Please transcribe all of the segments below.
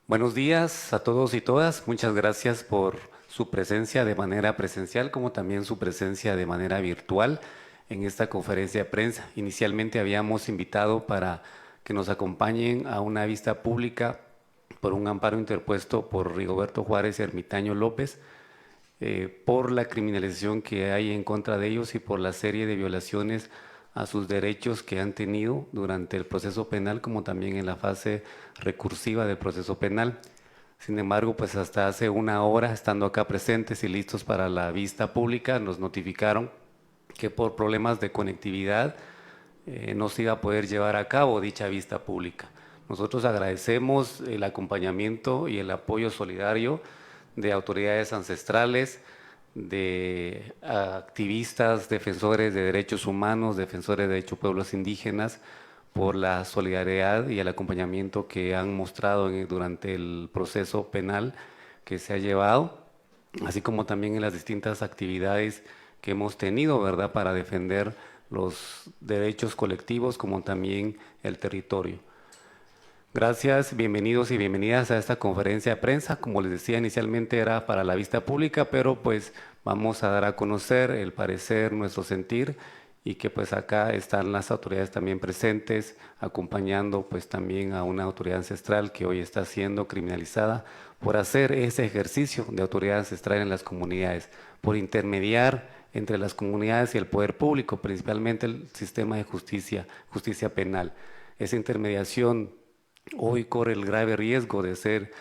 Buenos días a todos y todas. Muchas gracias por su presencia de manera presencial como también su presencia de manera virtual en esta conferencia de prensa. Inicialmente habíamos invitado para que nos acompañen a una vista pública por un amparo interpuesto por Rigoberto Juárez Ermitaño López por la criminalización que hay en contra de ellos y por la serie de violaciones a sus derechos que han tenido durante el proceso penal, como también en la fase recursiva del proceso penal. Sin embargo, pues hasta hace una hora, estando acá presentes y listos para la vista pública, nos notificaron que por problemas de conectividad no se iba a poder llevar a cabo dicha vista pública. Nosotros agradecemos el acompañamiento y el apoyo solidario de autoridades ancestrales, de activistas, defensores de derechos humanos, defensores de derechos de pueblos indígenas, por la solidaridad y el acompañamiento que han mostrado durante el proceso penal que se ha llevado, así como también en las distintas actividades que hemos tenido, ¿verdad?, para defender los derechos colectivos como también el territorio. Gracias, bienvenidos y bienvenidas a esta conferencia de prensa. Como les decía, inicialmente era para la vista pública, pero pues vamos a dar a conocer el parecer, nuestro sentir, y que pues acá están las autoridades también presentes, acompañando pues también a una autoridad ancestral que hoy está siendo criminalizada por hacer ese ejercicio de autoridad ancestral en las comunidades, por intermediar entre las comunidades y el poder público, principalmente el sistema de justicia penal. Esa intermediación hoy corre el grave riesgo de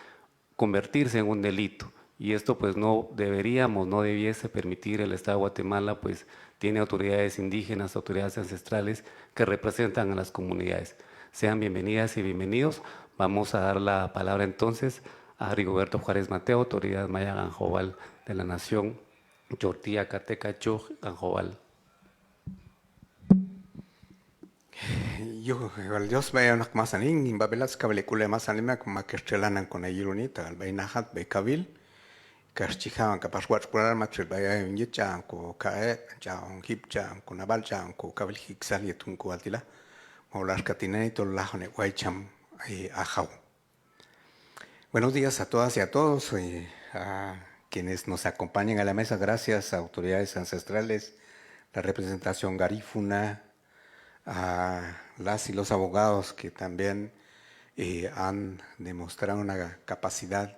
convertirse en un delito. Y esto pues no debiese permitir. El Estado de Guatemala pues tiene autoridades indígenas, autoridades ancestrales que representan a las comunidades. Sean bienvenidas y bienvenidos. Vamos a dar la palabra entonces a Rigoberto Juárez Mateo, autoridad maya Ganjobal de la Nación Chortía Cateca Chuj Ganjobal. Yo, Dios vaya unas más anin, babelas cabelecule más anima como que estrelanan con el irunita, al bainahat becabil, que archijaban capaz guardar macho vaya un yichan, co cae, ya un hipchan, con abal chan, co cabil hixal y tunco altila, o las catinenito lajone guaycham ajau. Buenos días a todas y a todos, a quienes nos acompañan a la mesa, gracias a autoridades ancestrales, la representación garífuna, a las y los abogados que también han demostrado una capacidad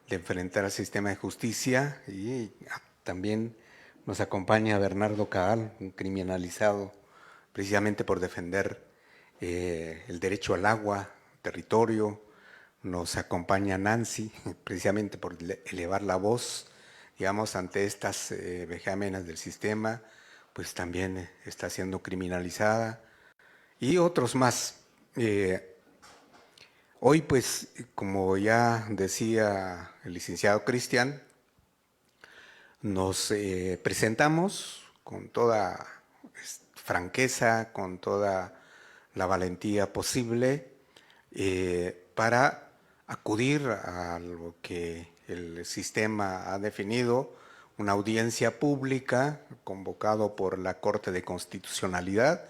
de enfrentar al sistema de justicia, y también nos acompaña Bernardo Caal, un criminalizado precisamente por defender el derecho al agua, territorio. Nos acompaña Nancy, precisamente por elevar la voz, digamos, ante estas vejámenes del sistema, pues también está siendo criminalizada, y otros más. Hoy, pues, como ya decía el licenciado Cristian, nos presentamos con toda franqueza, con toda la valentía posible, para acudir a lo que el sistema ha definido, una audiencia pública convocado por la Corte de Constitucionalidad,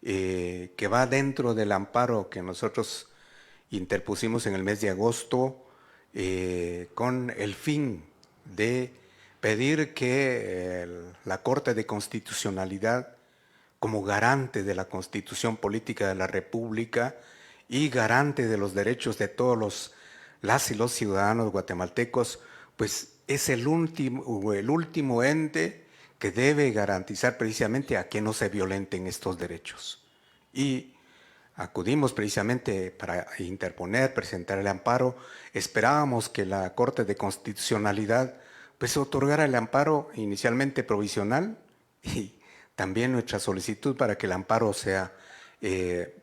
que va dentro del amparo que nosotros interpusimos en el mes de agosto, con el fin de pedir que la Corte de Constitucionalidad, como garante de la Constitución Política de la República y garante de los derechos de todos las y los ciudadanos guatemaltecos, pues es el último ente que debe garantizar precisamente a que no se violenten estos derechos. Y acudimos precisamente para interponer, presentar el amparo. Esperábamos que la Corte de Constitucionalidad pues otorgara el amparo inicialmente provisional, y también nuestra solicitud para que el amparo sea en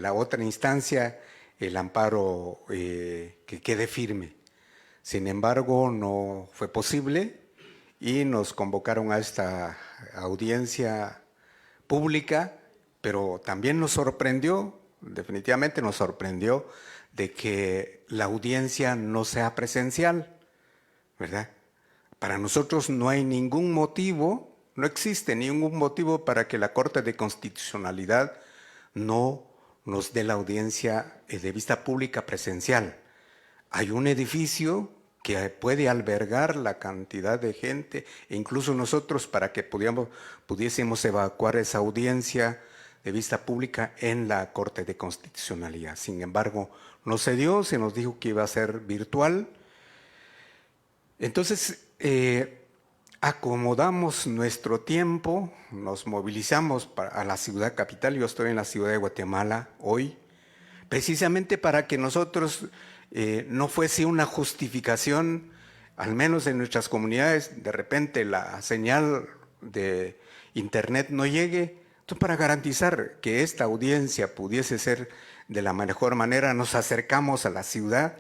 la otra instancia, el amparo que quede firme. Sin embargo, no fue posible y nos convocaron a esta audiencia pública, pero también nos sorprendió, definitivamente nos sorprendió, de que la audiencia no sea presencial, ¿verdad? Para nosotros no hay ningún motivo, no existe ningún motivo para que la Corte de Constitucionalidad no nos dé la audiencia de vista pública presencial. Hay un edificio que puede albergar la cantidad de gente, e incluso nosotros, para que pudiésemos evacuar esa audiencia de vista pública en la Corte de Constitucionalidad. Sin embargo, no se dio, se nos dijo que iba a ser virtual. Entonces, acomodamos nuestro tiempo, nos movilizamos a la ciudad capital. Yo estoy en la ciudad de Guatemala hoy, precisamente para que nosotros no fuese una justificación, al menos en nuestras comunidades, de repente la señal de internet no llegue. Entonces, para garantizar que esta audiencia pudiese ser de la mejor manera, nos acercamos a la ciudad,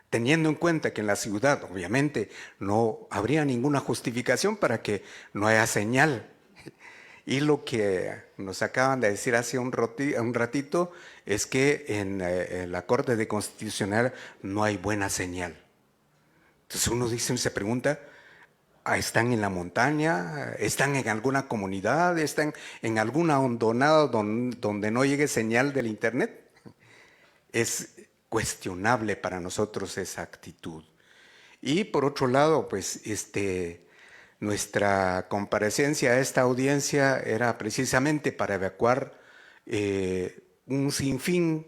teniendo en cuenta que en la ciudad, obviamente, no habría ninguna justificación para que no haya señal. Y lo que nos acaban de decir hace un ratito es que en la Corte de Constitucional no hay buena señal. Entonces uno se pregunta, ¿están en la montaña? ¿Están en alguna comunidad? ¿Están en alguna hondonada donde no llegue señal del internet? Es cuestionable para nosotros esa actitud. Y por otro lado, pues nuestra comparecencia a esta audiencia era precisamente para evacuar un sinfín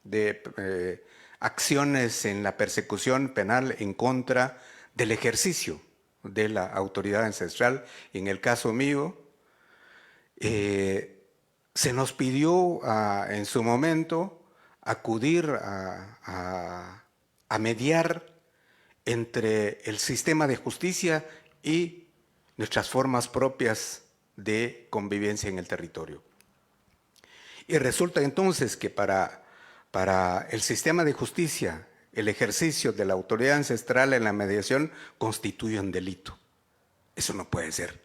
de acciones en la persecución penal en contra del ejercicio de la autoridad ancestral. En el caso mío, se nos pidió en su momento acudir a mediar entre el sistema de justicia y nuestras formas propias de convivencia en el territorio. Y resulta entonces que para el sistema de justicia, el ejercicio de la autoridad ancestral en la mediación constituye un delito. Eso no puede ser.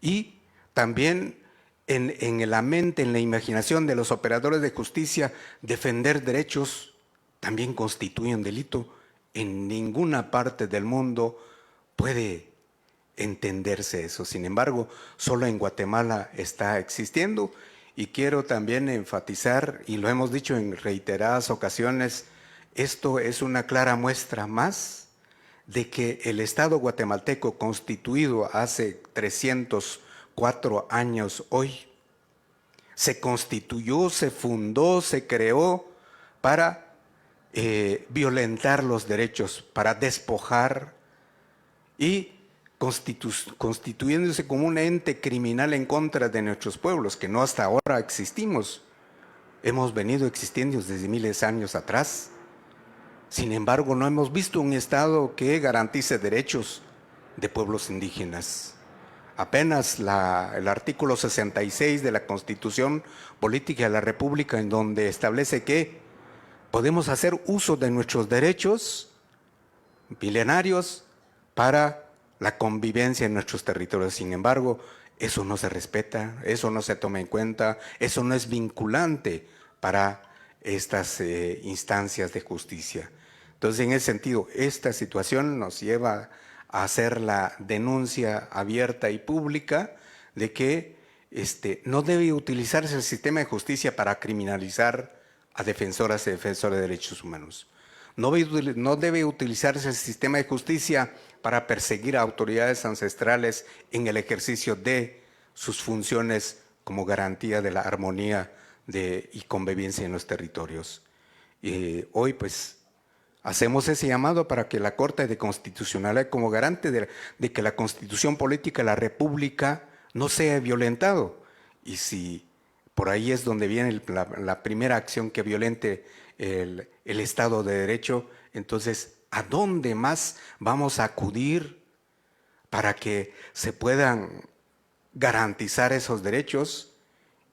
Y también en la mente, en la imaginación de los operadores de justicia, defender derechos también constituye un delito. En ninguna parte del mundo puede entenderse eso. Sin embargo, solo en Guatemala está existiendo, y quiero también enfatizar, y lo hemos dicho en reiteradas ocasiones, esto es una clara muestra más de que el Estado guatemalteco, constituido hace 304 años hoy, se constituyó, se fundó, se creó para violentar los derechos, para despojar y constituyéndose como un ente criminal en contra de nuestros pueblos, que no hasta ahora existimos. Hemos venido existiendo desde miles de años atrás. Sin embargo, no hemos visto un Estado que garantice derechos de pueblos indígenas. Apenas el artículo 66 de la Constitución Política de la República, en donde establece que podemos hacer uso de nuestros derechos milenarios para la convivencia en nuestros territorios. Sin embargo, eso no se respeta, eso no se toma en cuenta, eso no es vinculante para estas instancias de justicia. Entonces, en ese sentido, esta situación nos lleva a hacer la denuncia abierta y pública de que no debe utilizarse el sistema de justicia para criminalizar a defensoras y defensores de derechos humanos. No debe utilizarse el sistema de justicia para perseguir a autoridades ancestrales en el ejercicio de sus funciones como garantía de la armonía y convivencia en los territorios. Hoy, pues, hacemos ese llamado para que la Corte de Constitucionalidad, como garante de que la Constitución Política de la República no sea violentado. Y si por ahí es donde viene la primera acción que violente el Estado de Derecho, entonces, ¿a dónde más vamos a acudir para que se puedan garantizar esos derechos?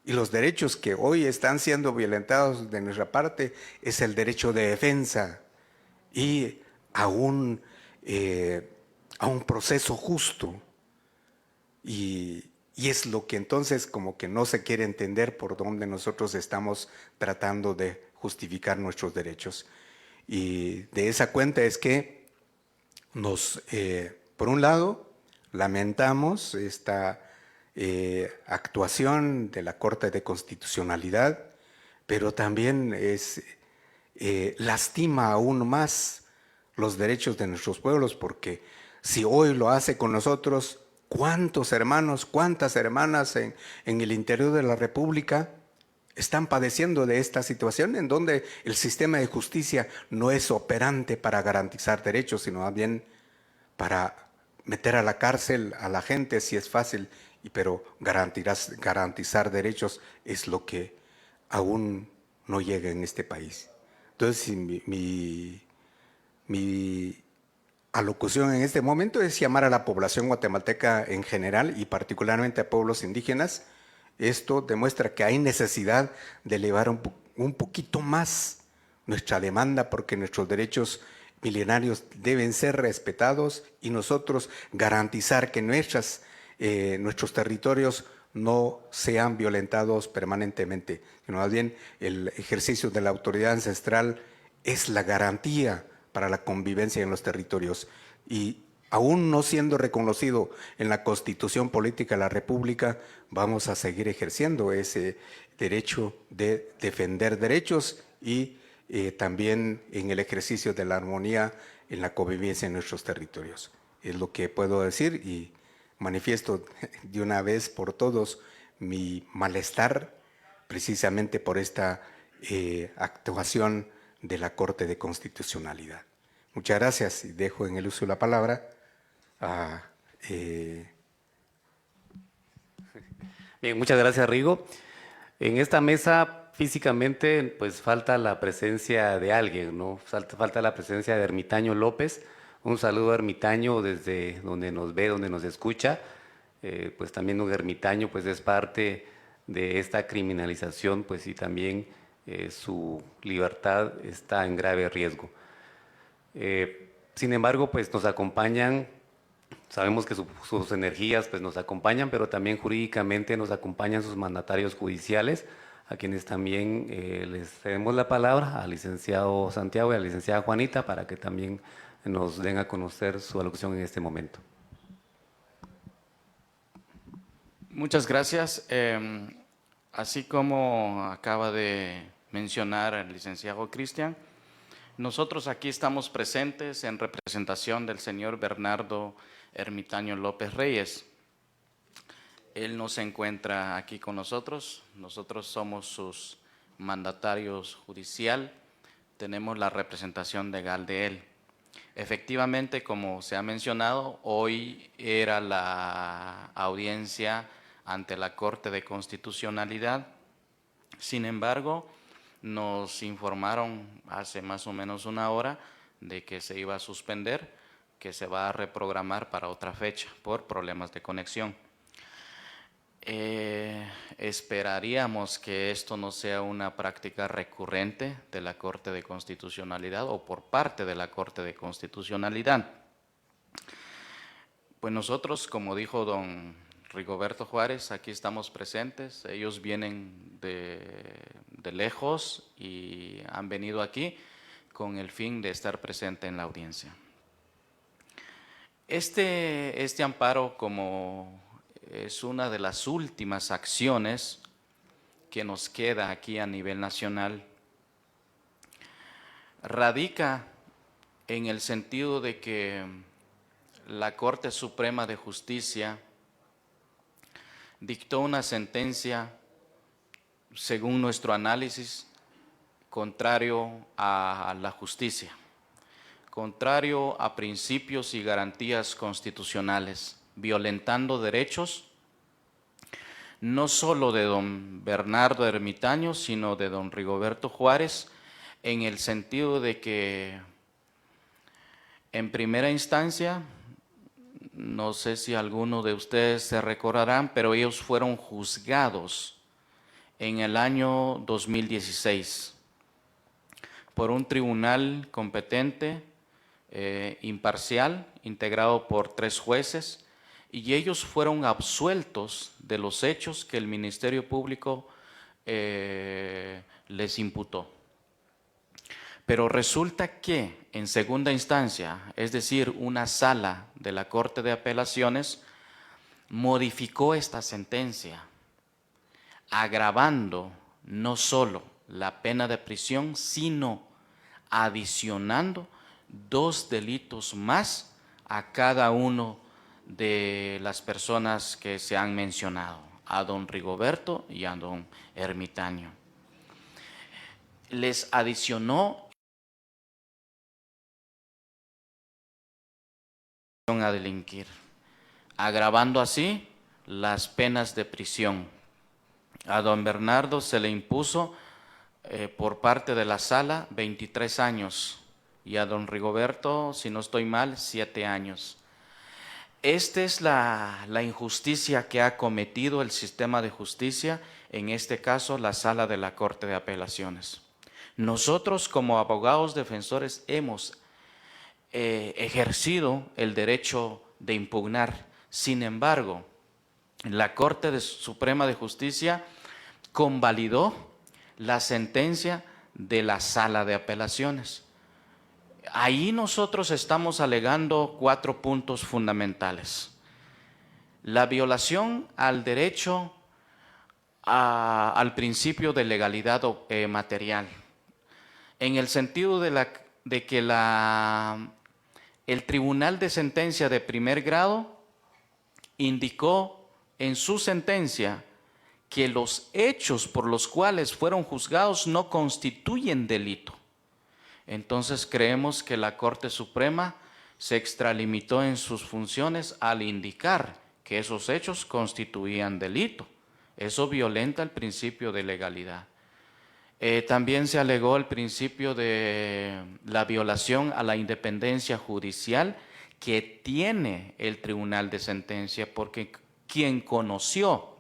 Y los derechos que hoy están siendo violentados de nuestra parte es el derecho de defensa y a un proceso justo. Y es lo que entonces como que no se quiere entender, por donde nosotros estamos tratando de justificar nuestros derechos. Y de esa cuenta es que por un lado, lamentamos esta actuación de la Corte de Constitucionalidad, pero también lastima aún más los derechos de nuestros pueblos, porque si hoy lo hace con nosotros, ¿cuántos hermanos, cuántas hermanas en el interior de la República están padeciendo de esta situación en donde el sistema de justicia no es operante para garantizar derechos, sino más bien para meter a la cárcel a la gente si es fácil, pero garantizar derechos es lo que aún no llega en este país? Entonces, mi alocución en este momento es llamar a la población guatemalteca en general y particularmente a pueblos indígenas. Esto demuestra que hay necesidad de elevar un poquito más nuestra demanda, porque nuestros derechos milenarios deben ser respetados y nosotros garantizar que nuestros territorios no sean violentados permanentemente, sino más bien el ejercicio de la autoridad ancestral es la garantía para la convivencia en los territorios. Y aún no siendo reconocido en la Constitución Política de la República, vamos a seguir ejerciendo ese derecho de defender derechos y también en el ejercicio de la armonía en la convivencia en nuestros territorios. Es lo que puedo decir y manifiesto de una vez por todos mi malestar precisamente por esta actuación de la Corte de Constitucionalidad. Muchas gracias y dejo en el uso de la palabra a... Bien, muchas gracias, Rigo. En esta mesa físicamente pues falta la presencia de alguien, ¿no? Falta la presencia de Ermitaño López. Un saludo a Ermitaño desde donde nos ve, donde nos escucha. Pues también un ermitaño pues es parte de esta criminalización, pues y también su libertad está en grave riesgo. Sin embargo, pues nos acompañan. Sabemos que sus energías pues, nos acompañan, pero también jurídicamente nos acompañan sus mandatarios judiciales, a quienes también les cedemos la palabra al licenciado Santiago y a la licenciada Juanita para que también nos den a conocer su alocución en este momento. Muchas gracias. Así como acaba de mencionar el licenciado Cristian, nosotros aquí estamos presentes en representación del señor Bernardo Ermitaño López Reyes. Él no se encuentra aquí con nosotros somos sus mandatarios judicial, tenemos la representación legal de él. Efectivamente, como se ha mencionado, hoy era la audiencia ante la Corte de Constitucionalidad. Sin embargo, nos informaron hace más o menos una hora de que se iba a suspender, que se va a reprogramar para otra fecha por problemas de conexión. Esperaríamos que esto no sea una práctica recurrente de la Corte de Constitucionalidad o por parte de la Corte de Constitucionalidad. Pues nosotros, como dijo don Rigoberto Juárez, aquí estamos presentes. Ellos vienen de lejos y han venido aquí con el fin de estar presente en la audiencia. Este amparo, como es una de las últimas acciones que nos queda aquí a nivel nacional, radica en el sentido de que la Corte Suprema de Justicia dictó una sentencia, según nuestro análisis, contrario a la justicia, contrario a principios y garantías constitucionales, violentando derechos no solo de don Bernardo Ermitaño, sino de don Rigoberto Juárez, en el sentido de que en primera instancia, no sé si alguno de ustedes se recordarán, pero ellos fueron juzgados en el año 2016 por un tribunal competente, imparcial, integrado por 3 jueces, y ellos fueron absueltos de los hechos que el Ministerio Público les imputó. Pero resulta que en segunda instancia, es decir, una sala de la Corte de Apelaciones, modificó esta sentencia, agravando no solo la pena de prisión, sino adicionando 2 delitos más a cada uno de las personas que se han mencionado, a don Rigoberto y a don Ermitaño. Les adicionó a delinquir, agravando así las penas de prisión. A don Bernardo se le impuso por parte de la sala 23 años y a don Rigoberto, si no estoy mal, 7 años. Esta es la injusticia que ha cometido el sistema de justicia, en este caso la sala de la Corte de Apelaciones. Nosotros como abogados defensores hemos ejercido el derecho de impugnar. Sin embargo, la Corte Suprema de Justicia convalidó la sentencia de la Sala de Apelaciones. Ahí nosotros estamos alegando 4 puntos fundamentales. La violación al derecho al principio de legalidad material, en el sentido de que el Tribunal de Sentencia de Primer Grado indicó en su sentencia que los hechos por los cuales fueron juzgados no constituyen delito. Entonces creemos que la Corte Suprema se extralimitó en sus funciones al indicar que esos hechos constituían delito. Eso violenta el principio de legalidad. También se alegó el principio de la violación a la independencia judicial que tiene el Tribunal de Sentencia, porque quien conoció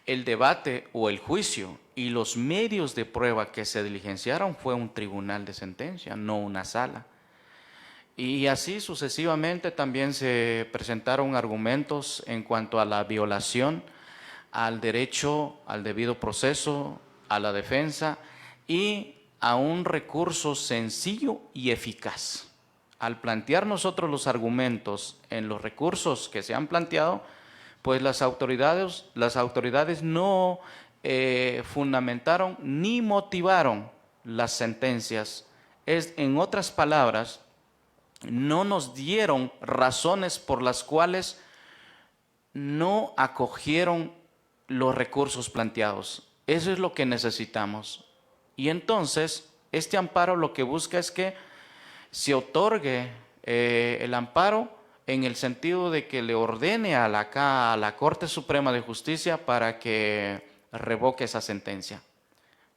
el debate o el juicio y los medios de prueba que se diligenciaron fue un tribunal de sentencia, no una sala. Y así sucesivamente también se presentaron argumentos en cuanto a la violación al derecho al debido proceso, a la defensa y a un recurso sencillo y eficaz. Al plantear nosotros los argumentos en los recursos que se han planteado, pues las autoridades no fundamentaron ni motivaron las sentencias. En otras palabras, no nos dieron razones por las cuales no acogieron los recursos planteados. Eso es lo que necesitamos. Y entonces, este amparo lo que busca es que se otorgue el amparo en el sentido de que le ordene a la Corte Suprema de Justicia para que revoque esa sentencia,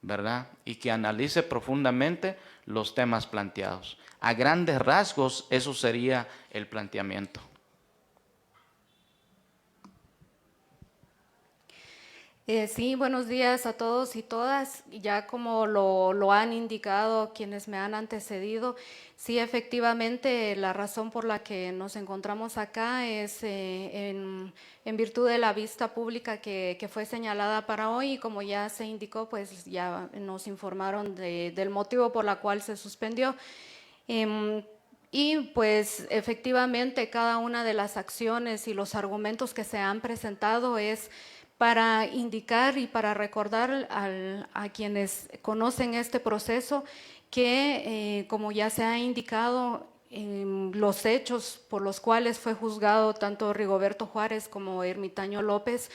¿verdad? Y que analice profundamente los temas planteados. A grandes rasgos, eso sería el planteamiento. Sí, buenos días a todos y todas. Ya como lo han indicado quienes me han antecedido, sí, efectivamente, la razón por la que nos encontramos acá es en virtud de la vista pública que fue señalada para hoy, y como ya se indicó, pues ya nos informaron del motivo por la cual se suspendió. Y pues efectivamente cada una de las acciones y los argumentos que se han presentado es para indicar y para recordar a quienes conocen este proceso que, como ya se ha indicado, los hechos por los cuales fue juzgado tanto Rigoberto Juárez como Ermitaño López,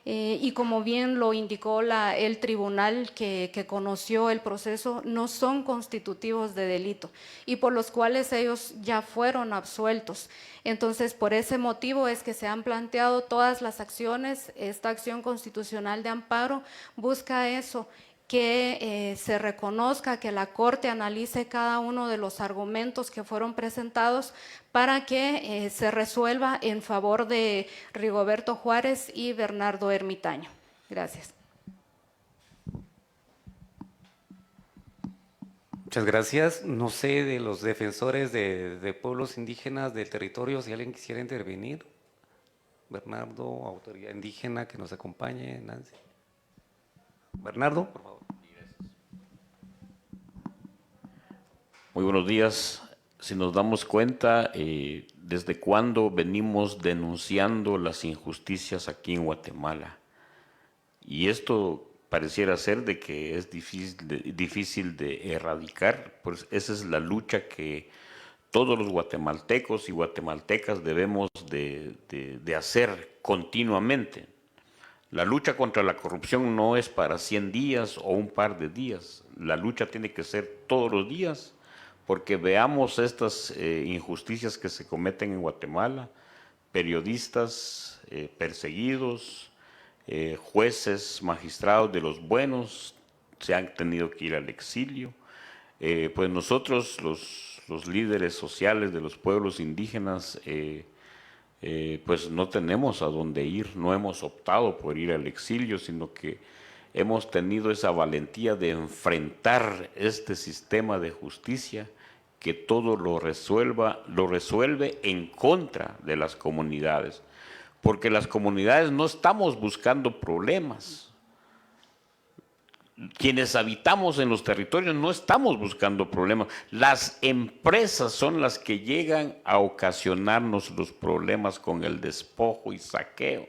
y como bien lo indicó el tribunal que conoció el proceso, no son constitutivos de delito y por los cuales ellos ya fueron absueltos. Entonces, por ese motivo es que se han planteado todas las acciones. Esta acción constitucional de amparo busca eso, que se reconozca, que la Corte analice cada uno de los argumentos que fueron presentados para que se resuelva en favor de Rigoberto Juárez y Bernardo Ermitaño. Gracias. Muchas gracias. No sé de los defensores de pueblos indígenas del territorio, si alguien quisiera intervenir. Bernardo, autoridad indígena que nos acompañe, Nancy. Bernardo, por favor. Muy buenos días. Si nos damos cuenta, ¿desde cuándo venimos denunciando las injusticias aquí en Guatemala? Y esto pareciera ser de que es difícil de erradicar. Pues esa es la lucha que todos los guatemaltecos y guatemaltecas debemos de hacer continuamente. La lucha contra la corrupción no es para 100 días o un par de días. La lucha tiene que ser todos los días, porque veamos estas injusticias que se cometen en Guatemala, periodistas perseguidos, jueces, magistrados de los buenos se han tenido que ir al exilio. Pues nosotros, los líderes sociales de los pueblos indígenas, pues no tenemos a dónde ir, no hemos optado por ir al exilio, sino que hemos tenido esa valentía de enfrentar este sistema de justicia que todo lo resuelve en contra de las comunidades, porque las comunidades no estamos buscando problemas. Quienes habitamos en los territorios no estamos buscando problemas. Las empresas son las que llegan a ocasionarnos los problemas con el despojo y saqueo.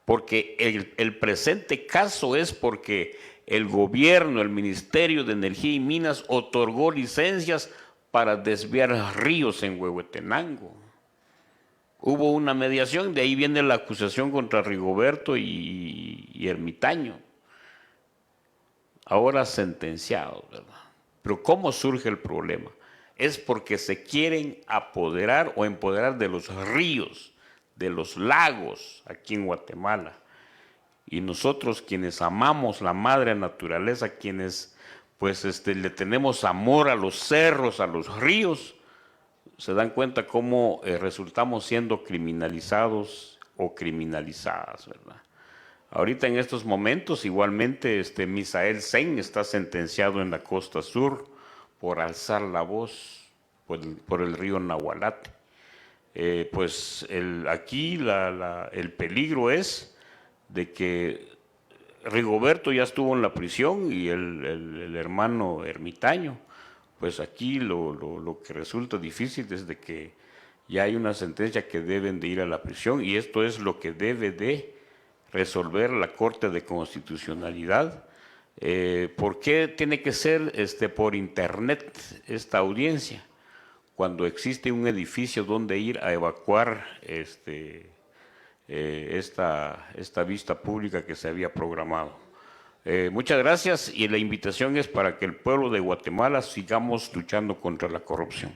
Porque el presente caso es porque el gobierno, el Ministerio de Energía y Minas otorgó licencias para desviar ríos en Huehuetenango. Hubo una mediación, de ahí viene la acusación contra Rigoberto y Ermitaño. Ahora sentenciados, ¿verdad? Pero ¿cómo surge el problema? Es porque se quieren apoderar o empoderar de los ríos, de los lagos aquí en Guatemala. Y nosotros quienes amamos la madre naturaleza, quienes pues le tenemos amor a los cerros, a los ríos, se dan cuenta cómo resultamos siendo criminalizados o criminalizadas, ¿verdad? Ahorita en estos momentos igualmente Misael Sen está sentenciado en la costa sur por alzar la voz por el río Nahualate. Pues aquí el peligro es de que Rigoberto ya estuvo en la prisión y el hermano Ermitaño. Pues aquí lo que resulta difícil es de que ya hay una sentencia que deben de ir a la prisión, y esto es lo que debe de resolver la Corte de Constitucionalidad. ¿Por qué tiene que ser por internet esta audiencia? Cuando existe un edificio donde ir a evacuar esta vista pública que se había programado. Muchas gracias, y la invitación es para que el pueblo de Guatemala sigamos luchando contra la corrupción.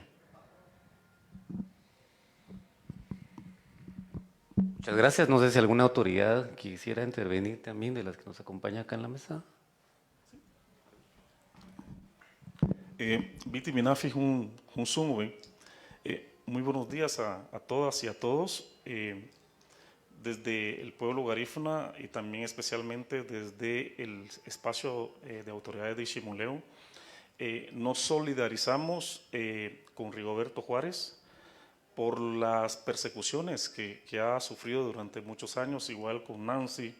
Muchas gracias. No sé si alguna autoridad quisiera intervenir también de las que nos acompaña acá en la mesa. Viti Minafi un sumo. Muy buenos días a todas y a todos. Desde el pueblo garífuna y también especialmente desde el espacio de autoridades de Iximuleu, nos solidarizamos con Rigoberto Juárez por las persecuciones que ha sufrido durante muchos años, igual con Nancy,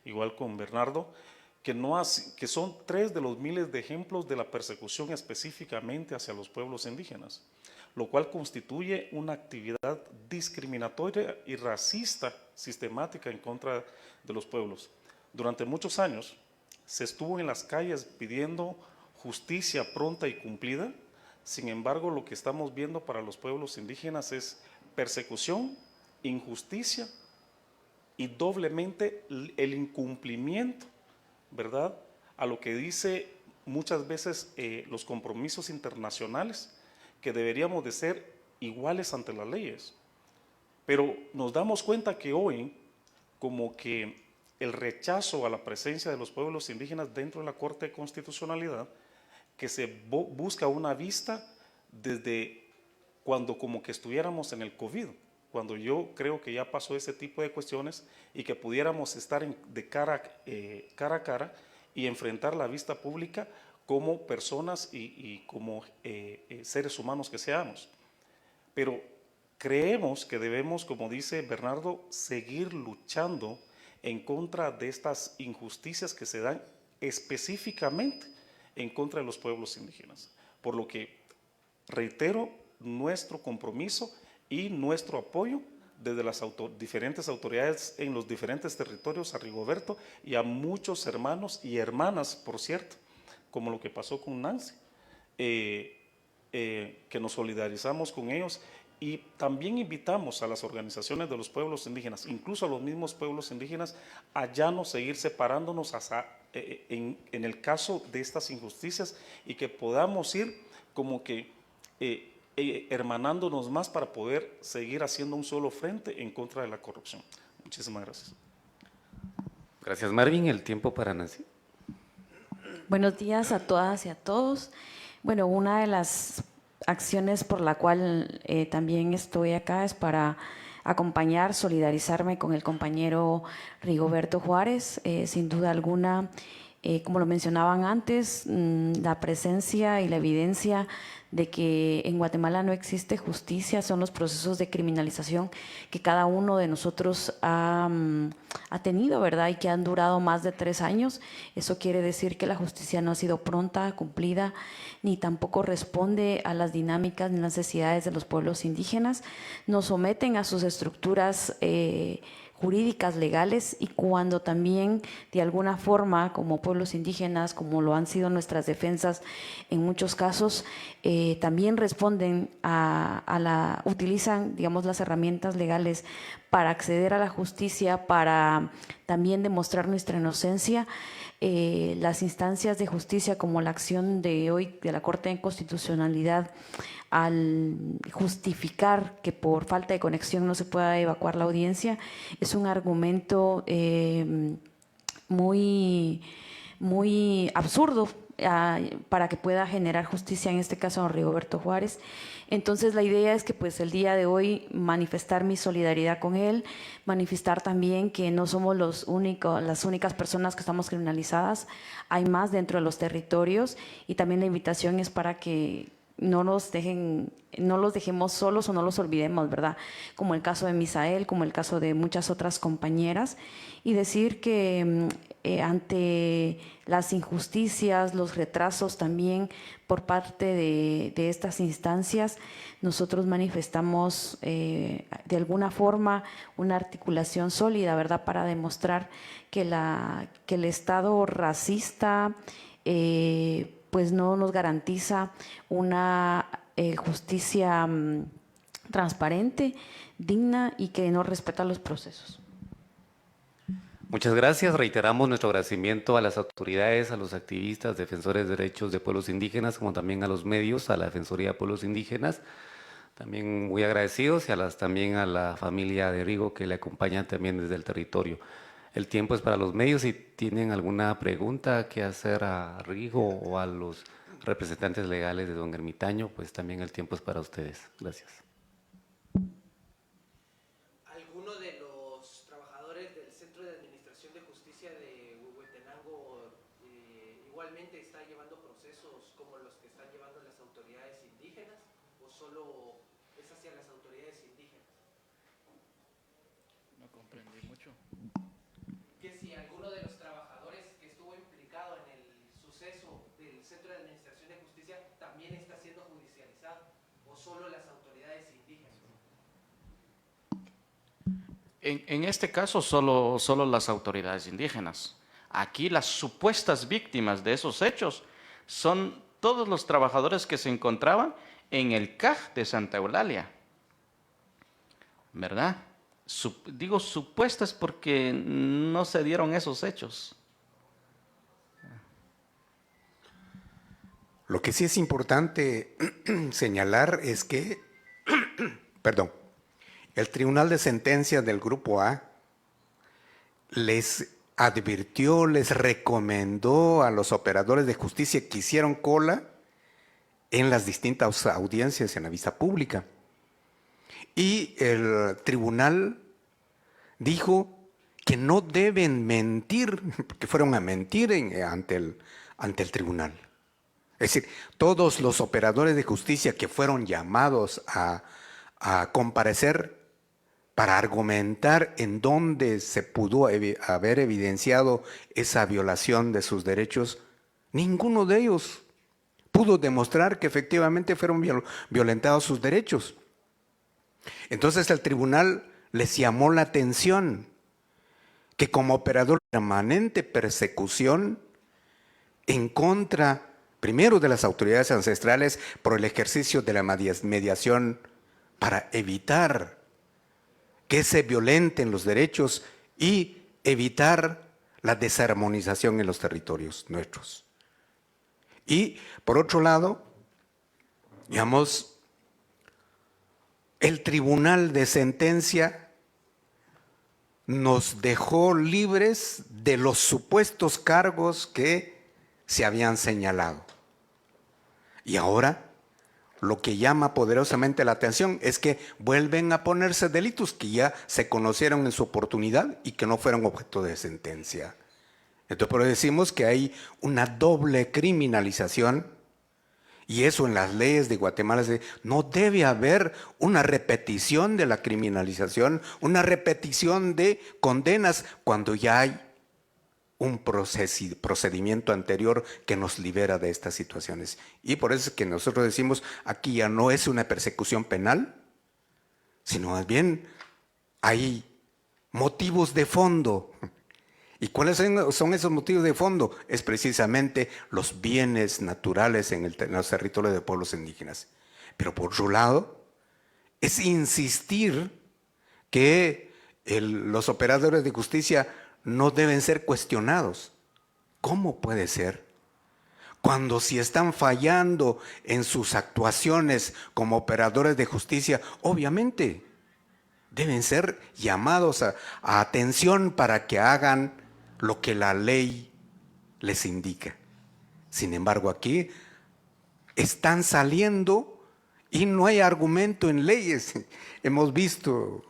igual con Bernardo, que son 3 de los miles de ejemplos de la persecución específicamente hacia los pueblos indígenas, lo cual constituye una actividad discriminatoria y racista sistemática en contra de los pueblos. Durante muchos años se estuvo en las calles pidiendo justicia pronta y cumplida. Sin embargo, lo que estamos viendo para los pueblos indígenas es persecución, injusticia y doblemente el incumplimiento, ¿verdad?, a lo que dice muchas veces los compromisos internacionales, que deberíamos de ser iguales ante las leyes. Pero nos damos cuenta que hoy, como que el rechazo a la presencia de los pueblos indígenas dentro de la Corte de Constitucionalidad, que se busca una vista desde cuando como que estuviéramos en el COVID, cuando yo creo que ya pasó ese tipo de cuestiones y que pudiéramos estar de cara a cara y enfrentar la vista pública como personas y como seres humanos que seamos. Pero creemos que debemos, como dice Bernardo, seguir luchando en contra de estas injusticias que se dan específicamente en contra de los pueblos indígenas. Por lo que reitero nuestro compromiso y nuestro apoyo desde las diferentes autoridades en los diferentes territorios a Rigoberto y a muchos hermanos y hermanas, por cierto, como lo que pasó con Nancy, que nos solidarizamos con ellos, y también invitamos a las organizaciones de los pueblos indígenas, incluso a los mismos pueblos indígenas, a ya no seguir separándonos en el caso de estas injusticias, y que podamos ir como que hermanándonos más para poder seguir haciendo un solo frente en contra de la corrupción. Muchísimas gracias. Gracias, Marvin. El tiempo para Nancy. Buenos días a todas y a todos. Bueno, una de las acciones por la cual también estoy acá es para acompañar, solidarizarme con el compañero Rigoberto Juárez. Sin duda alguna, como lo mencionaban antes, la presencia y la evidencia de que en Guatemala no existe justicia son los procesos de criminalización que cada uno de nosotros ha tenido, ¿verdad? Y que han durado más de 3 años. Eso quiere decir que la justicia no ha sido pronta, cumplida, ni tampoco responde a las dinámicas ni las necesidades de los pueblos indígenas. Nos someten a sus estructuras jurídicas, legales, y cuando también de alguna forma como pueblos indígenas, como lo han sido nuestras defensas en muchos casos, también responden utilizan, digamos, las herramientas legales para acceder a la justicia, para también demostrar nuestra inocencia. Las instancias de justicia, como la acción de hoy de la Corte de Constitucionalidad, al justificar que por falta de conexión no se pueda evacuar la audiencia, es un argumento muy absurdo para que pueda generar justicia, en este caso a Rigoberto Juárez. Entonces la idea es que pues el día de hoy manifestar mi solidaridad con él, manifestar también que no somos las únicas personas que estamos criminalizadas, hay más dentro de los territorios, y también la invitación es para que no los dejemos solos o no los olvidemos, ¿verdad? Como el caso de Misael, como el caso de muchas otras compañeras, y decir que ante las injusticias, los retrasos también por parte de estas instancias, nosotros manifestamos de alguna forma una articulación sólida, ¿verdad?, para demostrar que el Estado racista pues no nos garantiza una justicia transparente, digna y que no respeta los procesos. Muchas gracias. Reiteramos nuestro agradecimiento a las autoridades, a los activistas, defensores de derechos de pueblos indígenas, como también a los medios, a la Defensoría de Pueblos Indígenas. También muy agradecidos, y también a la familia de Rigo, que le acompañan también desde el territorio. El tiempo es para los medios. Si tienen alguna pregunta que hacer a Rigo o a los representantes legales de don Ermitaño, pues también el tiempo es para ustedes. Gracias. ¿Alguno de los trabajadores del Centro de Administración de Justicia de Huehuetenango igualmente está llevando procesos como los que están llevando las autoridades indígenas, o solo es hacia las autoridades indígenas? No comprendí mucho. Que si alguno de los trabajadores que estuvo implicado en el suceso del Centro de Administración de Justicia también está siendo judicializado, o solo las autoridades indígenas. En este caso, solo las autoridades indígenas. Aquí las supuestas víctimas de esos hechos son todos los trabajadores que se encontraban en el CAJ de Santa Eulalia, ¿verdad? Digo supuestas porque no se dieron esos hechos. Lo que sí es importante señalar es que, perdón, el Tribunal de Sentencias del Grupo A les advirtió, les recomendó a los operadores de justicia que hicieron cola en las distintas audiencias en la vista pública. Y el tribunal dijo que no deben mentir, porque fueron a mentir ante el tribunal. Es decir, todos los operadores de justicia que fueron llamados a comparecer para argumentar en dónde se pudo haber evidenciado esa violación de sus derechos, ninguno de ellos pudo demostrar que efectivamente fueron violentados sus derechos. Entonces el tribunal les llamó la atención que como operador de permanente persecución en contra, primero de las autoridades ancestrales, por el ejercicio de la mediación para evitar que se violenten los derechos y evitar la desarmonización en los territorios nuestros. Y por otro lado, digamos, el tribunal de sentencia nos dejó libres de los supuestos cargos que se habían señalado. Y ahora lo que llama poderosamente la atención es que vuelven a ponerse delitos que ya se conocieron en su oportunidad y que no fueron objeto de sentencia. Entonces, por eso decimos que hay una doble criminalización, y eso en las leyes de Guatemala no debe haber una repetición de la criminalización, una repetición de condenas cuando ya hay un procedimiento anterior que nos libera de estas situaciones. Y por eso es que nosotros decimos, aquí ya no es una persecución penal, sino más bien hay motivos de fondo. ¿Y cuáles son esos motivos de fondo? Es precisamente los bienes naturales en los territorios de pueblos indígenas. Pero por otro lado, es insistir que los operadores de justicia no deben ser cuestionados. ¿Cómo puede ser? Cuando si están fallando en sus actuaciones como operadores de justicia, obviamente deben ser llamados a atención para que hagan lo que la ley les indica. Sin embargo, aquí están saliendo y no hay argumento en leyes. Hemos visto,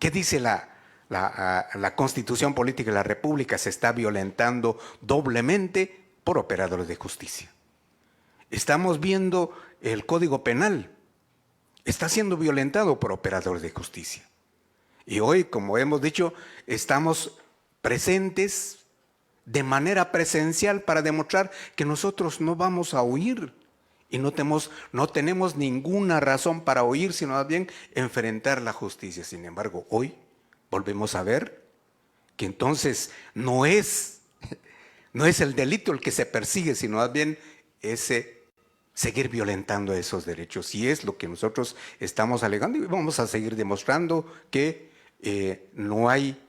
¿qué dice la Constitución Política de la República? Se está violentando doblemente por operadores de justicia. Estamos viendo el Código Penal, está siendo violentado por operadores de justicia. Y hoy, como hemos dicho, estamos presentes de manera presencial para demostrar que nosotros no vamos a huir y no tenemos ninguna razón para huir, sino más bien enfrentar la justicia. Sin embargo, hoy volvemos a ver que entonces no es el delito el que se persigue, sino más bien ese seguir violentando esos derechos. Y es lo que nosotros estamos alegando y vamos a seguir demostrando que no hay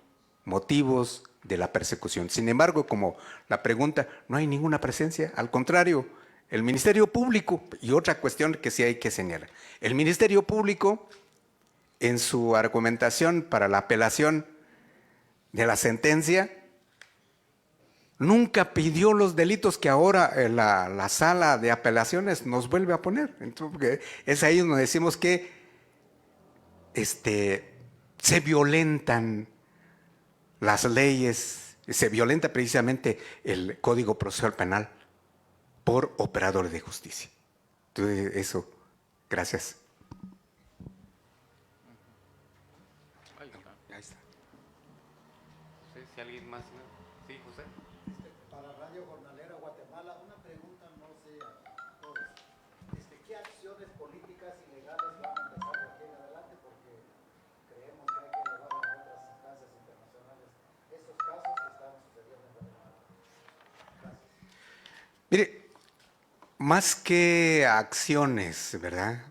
motivos de la persecución. Sin embargo, como la pregunta, no hay ninguna presencia, al contrario, el Ministerio Público, y otra cuestión que sí hay que señalar, el Ministerio Público, en su argumentación para la apelación de la sentencia, nunca pidió los delitos que ahora la sala de apelaciones nos vuelve a poner. Entonces, es ahí donde decimos que se violentan las leyes, se violenta precisamente el Código Procesal Penal por operadores de justicia. Entonces, eso, gracias. Ahí está. No sé si alguien más. Sí, José. Para Radio Jornalera Guatemala, una pregunta, no sé a todos. ¿Qué acciones políticas y legales van a empezar de aquí en adelante? Porque creemos que hay que elevar a otras instancias internacionales estos casos que están sucediendo en Guatemala. Gracias. Mire, más que acciones, ¿verdad?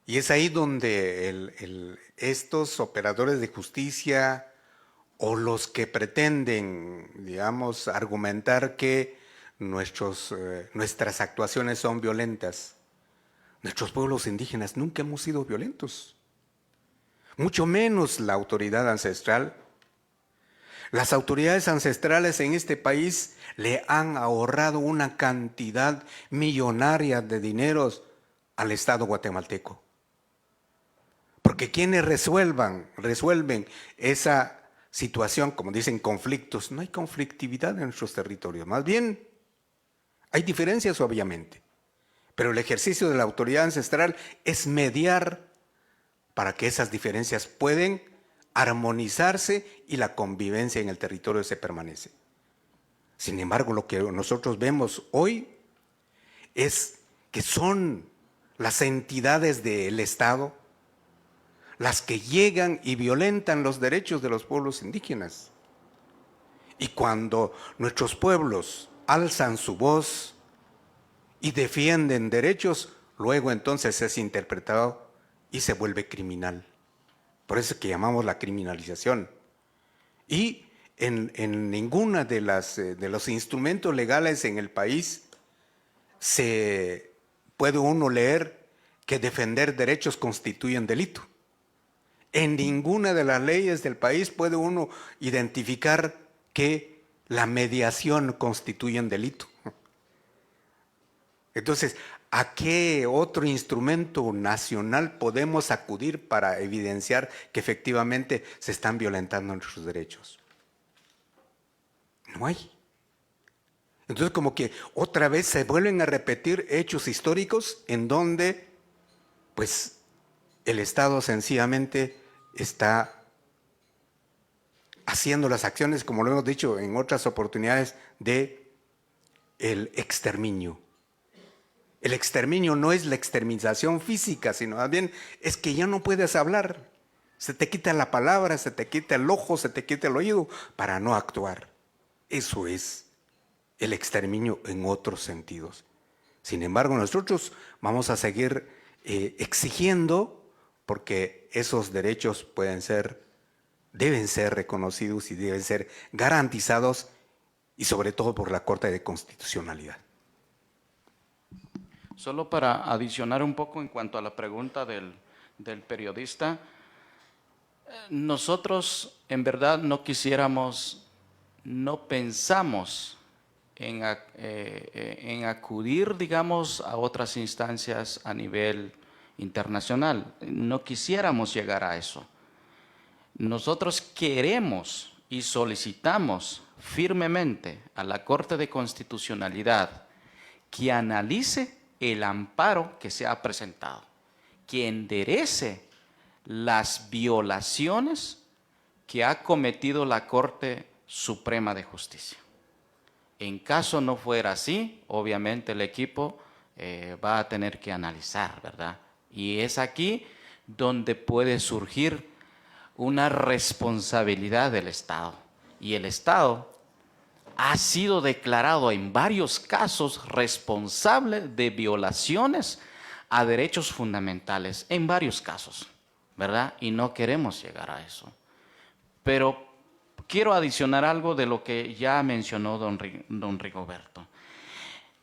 Y es ahí donde estos operadores de justicia o los que pretenden, digamos, argumentar que nuestras actuaciones son violentas. Nuestros pueblos indígenas nunca hemos sido violentos, mucho menos la autoridad ancestral. Las autoridades ancestrales en este país le han ahorrado una cantidad millonaria de dineros al Estado guatemalteco. Porque quienes resuelven esa situación, como dicen, conflictos, no hay conflictividad en nuestros territorios. Más bien, hay diferencias obviamente, pero el ejercicio de la autoridad ancestral es mediar para que esas diferencias puedan armonizarse y la convivencia en el territorio se permanece. Sin embargo, lo que nosotros vemos hoy es que son las entidades del Estado las que llegan y violentan los derechos de los pueblos indígenas. Y cuando nuestros pueblos alzan su voz y defienden derechos, luego entonces es interpretado y se vuelve criminal. Por eso es que llamamos la criminalización. Y en ninguna de los instrumentos legales en el país se puede uno leer que defender derechos constituyen delito. En ninguna de las leyes del país puede uno identificar que la mediación constituye un delito. Entonces, ¿a qué otro instrumento nacional podemos acudir para evidenciar que efectivamente se están violentando nuestros derechos? No hay. Entonces, como que otra vez se vuelven a repetir hechos históricos en donde, pues, el Estado sencillamente está haciendo las acciones, como lo hemos dicho en otras oportunidades, de el exterminio. El exterminio no es la exterminación física, sino más bien es que ya no puedes hablar. Se te quita la palabra, se te quita el ojo, se te quita el oído para no actuar. Eso es el exterminio en otros sentidos. Sin embargo, nosotros vamos a seguir exigiendo, porque esos derechos deben ser reconocidos y deben ser garantizados, y sobre todo por la Corte de Constitucionalidad. Solo para adicionar un poco en cuanto a la pregunta del periodista, nosotros en verdad no pensamos en acudir, digamos, a otras instancias a nivel internacional. No quisiéramos llegar a eso. Nosotros queremos y solicitamos firmemente a la Corte de Constitucionalidad que analice el amparo que se ha presentado, que enderece las violaciones que ha cometido la Corte Suprema de Justicia. En caso no fuera así, obviamente el equipo va a tener que analizar, ¿verdad? Y es aquí donde puede surgir una responsabilidad del Estado. Y el Estado ha sido declarado en varios casos responsable de violaciones a derechos fundamentales, en varios casos, ¿verdad? Y no queremos llegar a eso. Pero quiero adicionar algo de lo que ya mencionó don Rigoberto.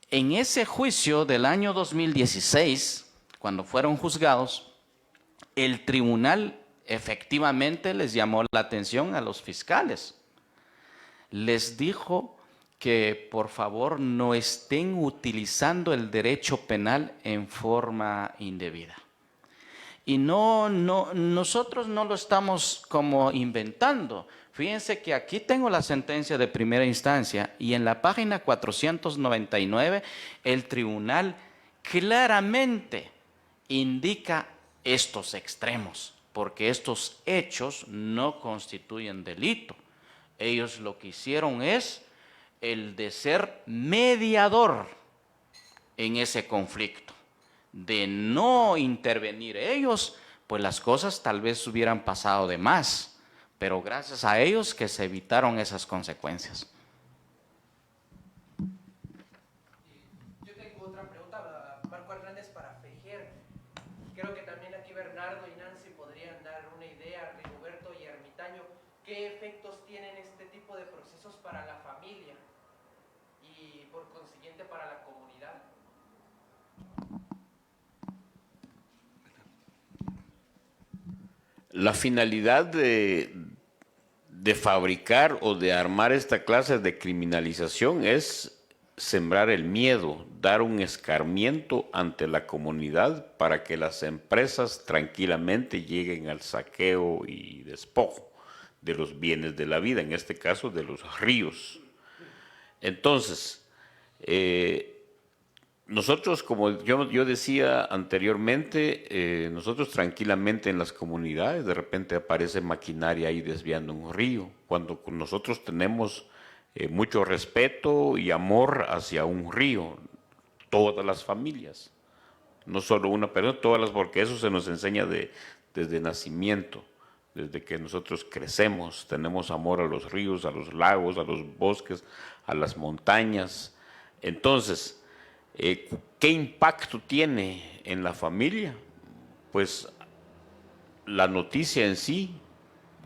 En ese juicio del año 2016, cuando fueron juzgados, el tribunal efectivamente les llamó la atención a los fiscales. Les dijo que por favor no estén utilizando el derecho penal en forma indebida. Y nosotros no lo estamos como inventando. Fíjense que aquí tengo la sentencia de primera instancia y en la página 499 el tribunal claramente indica estos extremos, porque estos hechos no constituyen delito. Ellos lo que hicieron es el de ser mediador en ese conflicto. De no intervenir ellos, pues las cosas tal vez hubieran pasado de más, pero gracias a ellos que se evitaron esas consecuencias. Yo tengo otra pregunta, Marco Hernández, para Fejer. Creo que también aquí Bernardo y Nancy podrían dar una idea, Rigoberto y Ermitaño, qué efectos tienen este tipo de procesos para la familia y por consiguiente para la comunidad. La finalidad de fabricar o de armar esta clase de criminalización es sembrar el miedo, dar un escarmiento ante la comunidad para que las empresas tranquilamente lleguen al saqueo y despojo de los bienes de la vida, en este caso de los ríos. Entonces, nosotros, como yo decía anteriormente, nosotros tranquilamente en las comunidades, de repente aparece maquinaria ahí desviando un río, cuando nosotros tenemos mucho respeto y amor hacia un río, todas las familias, no solo una persona, todas las, porque eso se nos enseña desde nacimiento, desde que nosotros crecemos, tenemos amor a los ríos, a los lagos, a los bosques, a las montañas. Entonces, ¿qué impacto tiene en la familia? Pues la noticia en sí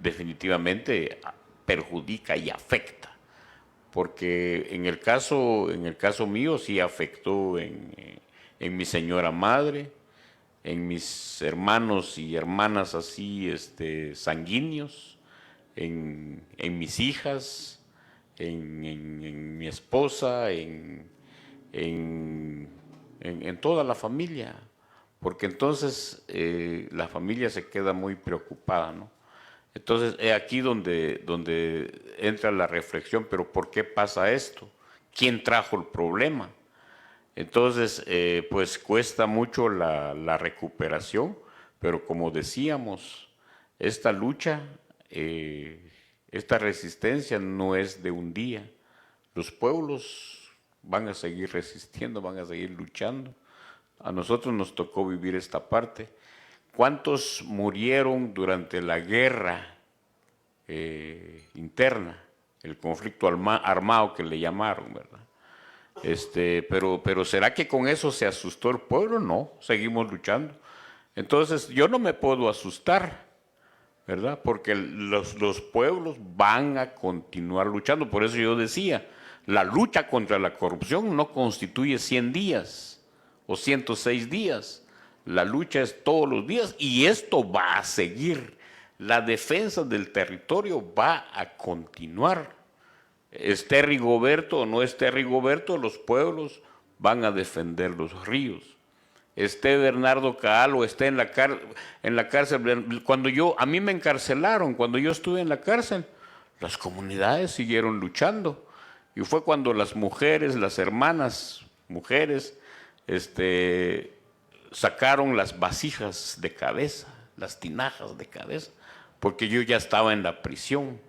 definitivamente perjudica y afecta, porque en el caso mío sí afectó en mi señora madre, en mis hermanos y hermanas así sanguíneos, en mis hijas, en mi esposa, en toda la familia, porque entonces la familia se queda muy preocupada, ¿no? Entonces es aquí donde entra la reflexión, pero ¿por qué pasa esto? ¿Quién trajo el problema? Entonces, pues cuesta mucho la recuperación, pero como decíamos, esta lucha, esta resistencia no es de un día. Los pueblos van a seguir resistiendo, van a seguir luchando. A nosotros nos tocó vivir esta parte. ¿Cuántos murieron durante la guerra interna, el conflicto armado que le llamaron, verdad? Pero ¿será que con eso se asustó el pueblo? No, seguimos luchando. Entonces yo no me puedo asustar, ¿verdad? Porque los pueblos van a continuar luchando. Por eso yo decía, la lucha contra la corrupción no constituye 100 días o 106 días. La lucha es todos los días y esto va a seguir. La defensa del territorio va a continuar. Esté Rigoberto o no esté Rigoberto, los pueblos van a defender los ríos. Esté Bernardo Caal o esté en la cárcel. A mí me encarcelaron, cuando yo estuve en la cárcel, las comunidades siguieron luchando. Y fue cuando las mujeres, las hermanas mujeres, sacaron las vasijas de cabeza, las tinajas de cabeza, porque yo ya estaba en la prisión.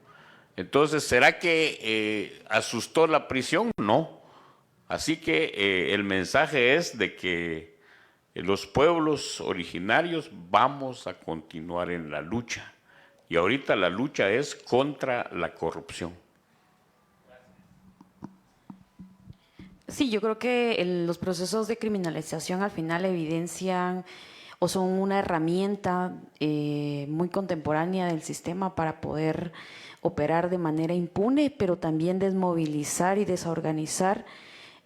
Entonces, ¿será que asustó la prisión? No. Así que el mensaje es de que los pueblos originarios vamos a continuar en la lucha. Y ahorita la lucha es contra la corrupción. Sí, yo creo que los procesos de criminalización al final evidencian o son una herramienta muy contemporánea del sistema para poder operar de manera impune, pero también desmovilizar y desorganizar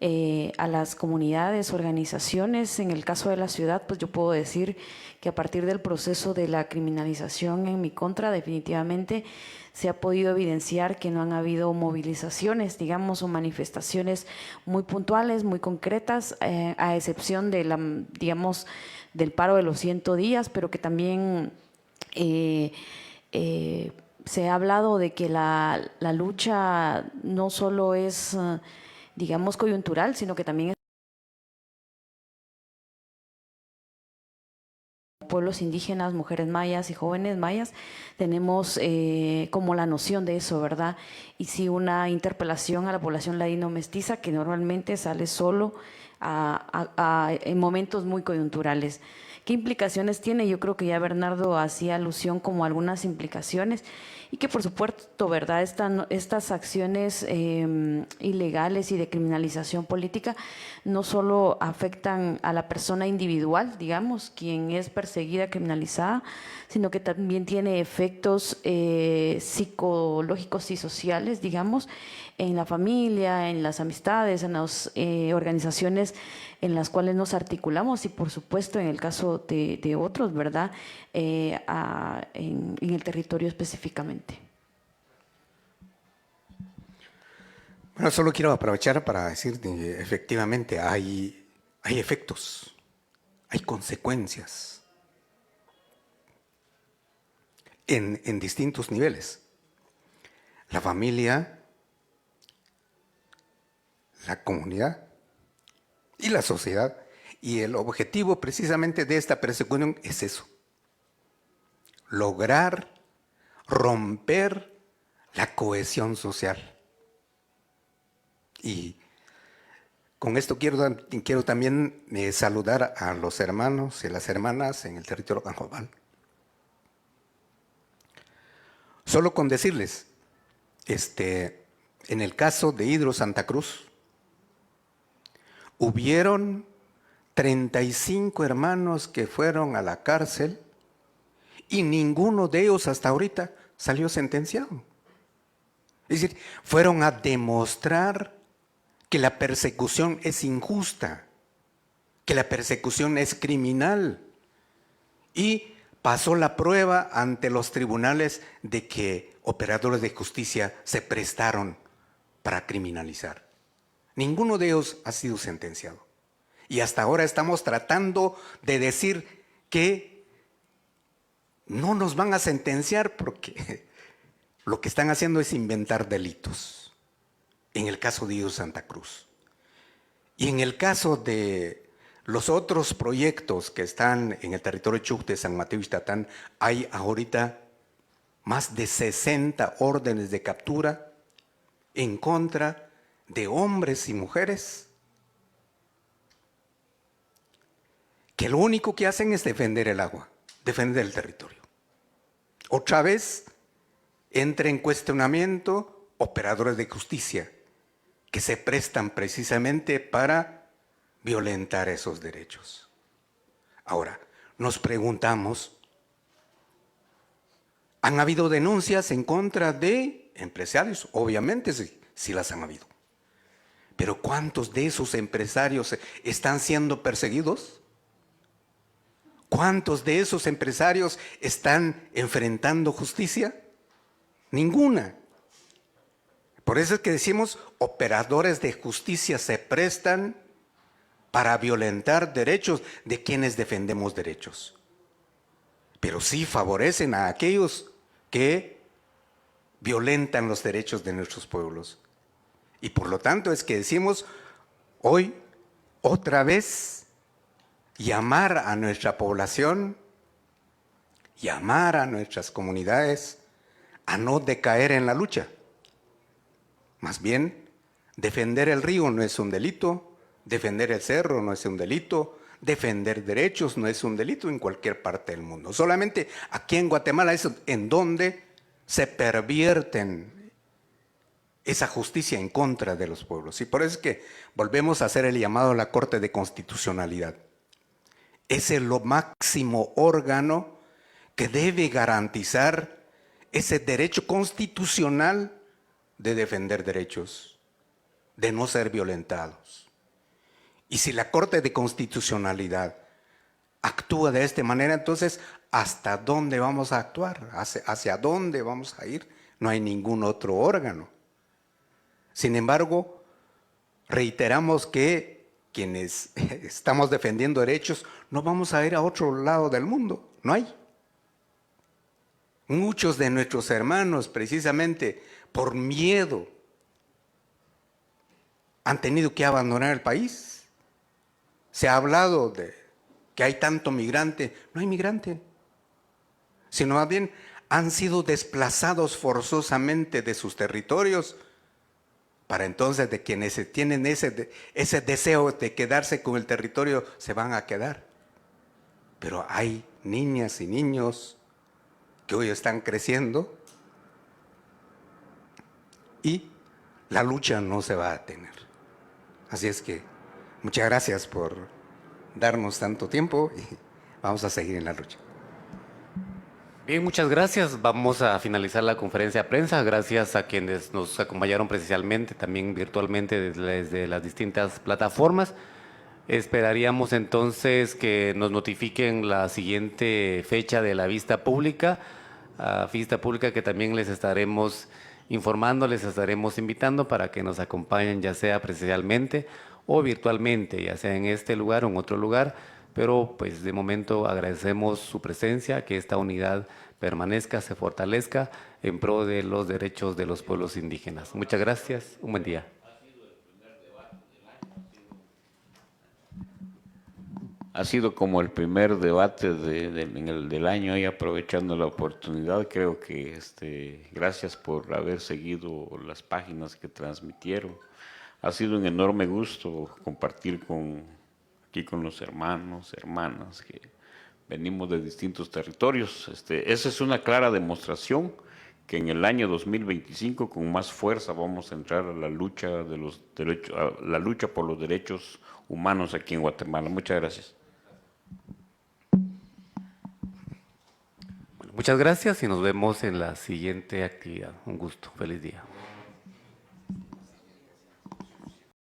a las comunidades, organizaciones. En el caso de la ciudad, pues yo puedo decir que a partir del proceso de la criminalización en mi contra, definitivamente se ha podido evidenciar que no han habido movilizaciones, digamos, o manifestaciones muy puntuales, muy concretas, a excepción de digamos, del paro de los 100 días, pero que también se ha hablado de que la lucha no solo es, digamos, coyuntural, sino que también es pueblos indígenas, mujeres mayas y jóvenes mayas, tenemos como la noción de eso, ¿verdad? Y sí una interpelación a la población ladino-mestiza que normalmente sale solo en momentos muy coyunturales. ¿Qué implicaciones tiene? Yo creo que ya Bernardo hacía alusión como a algunas implicaciones y que por supuesto, ¿verdad? Estas acciones ilegales y de criminalización política no solo afectan a la persona individual, digamos, quien es perseguida, criminalizada, sino que también tiene efectos psicológicos y sociales, digamos, en la familia, en las amistades, en las organizaciones en las cuales nos articulamos y por supuesto en el caso de otros, ¿verdad? En el territorio específicamente. Bueno, solo quiero aprovechar para decir que efectivamente hay efectos, hay consecuencias en distintos niveles. La familia, la comunidad y la sociedad. Y el objetivo precisamente de esta persecución es eso. Lograr romper la cohesión social. Y con esto quiero también saludar a los hermanos y las hermanas en el territorio Canjobal. Solo con decirles, en el caso de Hidro Santa Cruz, hubieron 35 hermanos que fueron a la cárcel y ninguno de ellos hasta ahorita salió sentenciado. Es decir, fueron a demostrar que la persecución es injusta, que la persecución es criminal, y pasó la prueba ante los tribunales de que operadores de justicia se prestaron para criminalizar. Ninguno de ellos ha sido sentenciado. Y hasta ahora estamos tratando de decir que no nos van a sentenciar porque lo que están haciendo es inventar delitos. En el caso de Hidro Santa Cruz. Y en el caso de los otros proyectos que están en el territorio Chucte, San Mateo y Ixtatán, hay ahorita más de 60 órdenes de captura en contra de hombres y mujeres que lo único que hacen es defender el agua, defender el territorio. Otra vez entra en cuestionamiento operadores de justicia que se prestan precisamente para violentar esos derechos. Ahora, nos preguntamos, ¿han habido denuncias en contra de empresarios? Obviamente sí las han habido. Pero ¿cuántos de esos empresarios están siendo perseguidos? ¿Cuántos de esos empresarios están enfrentando justicia? Ninguna. Por eso es que decimos, operadores de justicia se prestan para violentar derechos de quienes defendemos derechos. Pero sí favorecen a aquellos que violentan los derechos de nuestros pueblos. Y por lo tanto es que decimos hoy, otra vez, llamar a nuestra población, llamar a nuestras comunidades a no decaer en la lucha. Más bien, defender el río no es un delito, defender el cerro no es un delito, defender derechos no es un delito en cualquier parte del mundo. Solamente aquí en Guatemala es en donde se pervierten esa justicia en contra de los pueblos. Y por eso es que volvemos a hacer el llamado a la Corte de Constitucionalidad. Es el máximo órgano que debe garantizar ese derecho constitucional de defender derechos, de no ser violentados. Y si la Corte de Constitucionalidad actúa de esta manera, entonces, ¿hasta dónde vamos a actuar? ¿Hacia dónde vamos a ir? No hay ningún otro órgano. Sin embargo, reiteramos que quienes estamos defendiendo derechos no vamos a ir a otro lado del mundo, no hay. Muchos de nuestros hermanos, precisamente por miedo, han tenido que abandonar el país. Se ha hablado de que hay tanto migrante. No hay migrante, sino más bien han sido desplazados forzosamente de sus territorios para entonces de quienes tienen ese deseo de quedarse con el territorio se van a quedar. Pero hay niñas y niños que hoy están creciendo y la lucha no se va a detener. Así es que muchas gracias por darnos tanto tiempo y vamos a seguir en la lucha. Bien, muchas gracias. Vamos a finalizar la conferencia de prensa. Gracias a quienes nos acompañaron presencialmente, también virtualmente desde las distintas plataformas. Esperaríamos entonces que nos notifiquen la siguiente fecha de la vista pública que también les estaremos informando, les estaremos invitando para que nos acompañen ya sea presencialmente o virtualmente, ya sea en este lugar o en otro lugar, pero pues de momento agradecemos su presencia, que esta unidad permanezca, se fortalezca en pro de los derechos de los pueblos indígenas. Muchas gracias, un buen día. Ha sido como el primer debate del año y aprovechando la oportunidad, creo que gracias por haber seguido las páginas que transmitieron. Ha sido un enorme gusto compartir aquí con los hermanos, hermanas que venimos de distintos territorios. Esa es una clara demostración que en el año 2025 con más fuerza vamos a entrar a la lucha de los derechos, a la lucha por los derechos humanos aquí en Guatemala. Muchas gracias. Bueno, muchas gracias y nos vemos en la siguiente actividad. Un gusto. Feliz día.